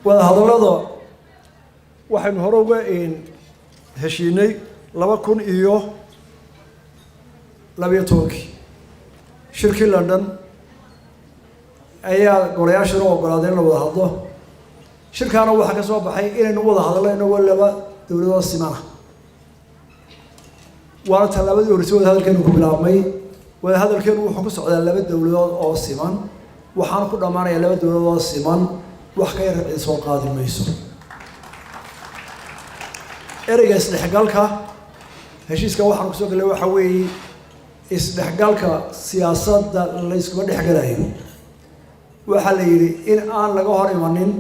وهذا اللحظة واحد هروبة إن هشيني لما كن إيوه لبي توكي شركة لندن أيها قرية شنو وقرادين لو هذا شركة أنا وحكي صوب حي إن نوضح هذا إنه ولا دولة السمانة وأنا تلابد ورسول هذا الكلام كبلامي وهذا الكلام وحكي على لابد دولة السمان وحنا كنا معنا لابد دولة السمان وحكي سوق قادم ميسور ereyga isdhexgalka heshiiska waxaan ku soo galay waxa weeye isdhexgalka siyaasadda la isku dhexgalayo waxa la yiri in aan laga hor imanin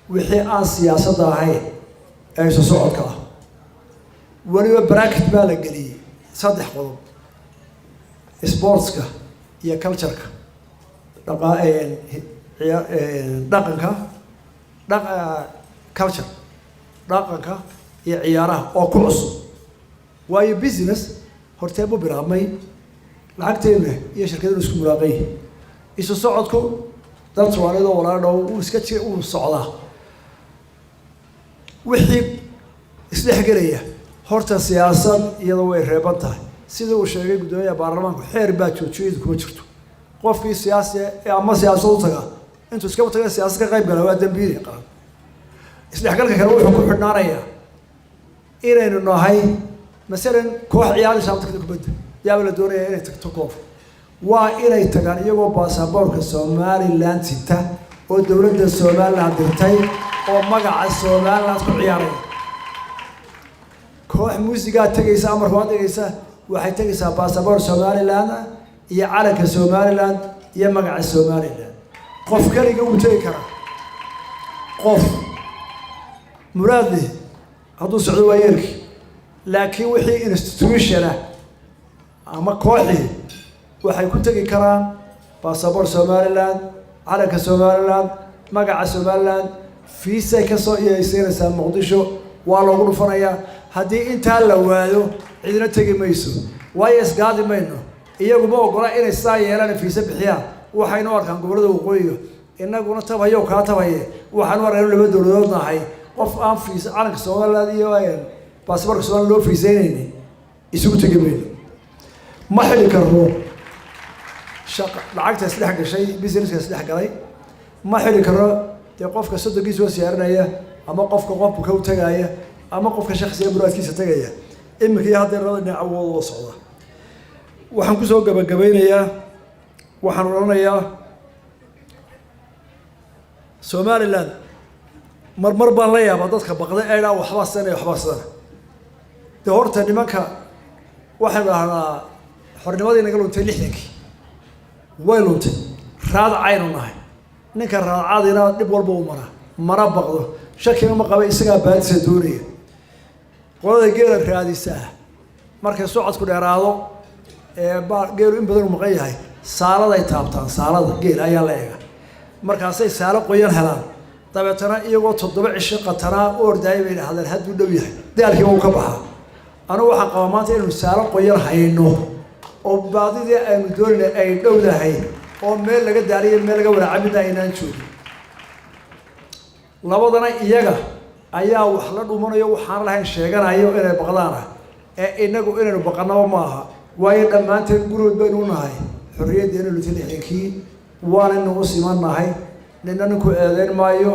wixii aan siyaasadda ahayn ay soo socodka waliba bracket baa la galiyay saddex qodob sportska iyo culture-ka dhaqanka culture dhaqanka iyo ciyaaraha oo ku cusub waayo business horteebo bilaabmay lacagteena iyo shirkadda isku muraaqay isu socodku dad Soomaaliyeed oo walaal uu iska socdaa wixii isdhexgalaya horta siyaasad iyadoo way reeban tahay sida uu sheegay gudoomiyaha baarlamaanku xeer baa joojiyay kuma jirto qofkii siyaasi ama siyaasad u taga intuu iska taga siyaasad ka qayb galay waa dambiil qaran isdhexgalka kale wuxuu ku xidhnaanayaa إيران النهاية مثلاً كوح عيال شامتك تكبد يابل الدنيا إيران تكتوف وإيران تكان يجوا باسبور كسومالي لان ستة ودولة السومال عندتي ومجا السومال ناس كعيارين كوح موسيقى تجيس أمر هو تجيس واحد تجيس باسبور سومالي لان يعلق السومالي لان يمجا السومالي لان قف كري جو تيكرا قف مراده هذا سعود ويرك لكن وحي إنستيتوشنه أما كوحي وحي كنت كرام باسبور سوماليلاند على كسوماليلاند مقع سوماليلاند في سكسو يصير سام مقدشو والله غرفنا هذه أنت هالوالو عندنا تجي ميسو وياس قاعد منه إياه ما قرأ إن الساعة لنا في سبحيا وحي نور كان قبله وقويه إننا قلنا تبايو كاتبايه وحنور إنه اللي بدو لودنا هاي qof aan fiis calanka Soomaaliya iyo baasaboorka Soomaaliya loo fiisaynayni isugu tagayeen ma xili karo shaqo lacagta isdhex gashay businesska isdhex galay ma xili karo ee qofka sodonkiisa siyaaranaya ama qofka ka u tagaya ama qofka shakhsiga muraadkiisa tagaya imika hadda radna awood oo socda waxaan ku soo gabagabeynayaa waxaan oranayaa Somaliland marmar baan la yaabaa dadka baqday ay dhaa waxba sana de horta nimanka waxaan dhahnaa xornimadii naga luntay 60kii way luntay raad aynu nahay ninka raadina dib walba u mara baqdo shaki ma qaba isaga baadisa doonaya qolada geela raadisa markay socodku dheeraado geelu in badan u maqan yahay saalada ay taabtaan saalada geel ayaa la eega markaasay saalo qoyan helaan dabeetana iyagoo 7 cisho qatana orday bay hadal haduu dhow yahay daalkii uu ka baxa anu waxaan qabaa maanta inuu saalo qoyan hayno oo baadidii aynu doonay ay dhowdahay oo meel laga daariyo meel laga wada cabida inaan joogin labadana iyaga ayaa wax la dhumanayo waxaan lahayn sheeganayo inay baqdaan ee inagu inaynu baqanaba maaha waayo dhamaanteen gurood baynu nahay xorriyadeena lutilixinkii waan inuu simannahay ninanku eedeyn maayo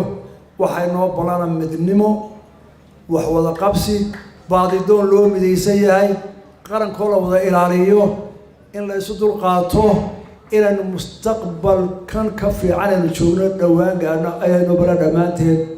waxay noo balana midnimo wax wada qabsi baadidoon loo midaysan yahay qarankoo la wada ilaaliyo in la isu dul qaato inaynu mustaqbalkan ka fiican aynu joogno dhawaan gaarno ayaynu bala dhamaanteed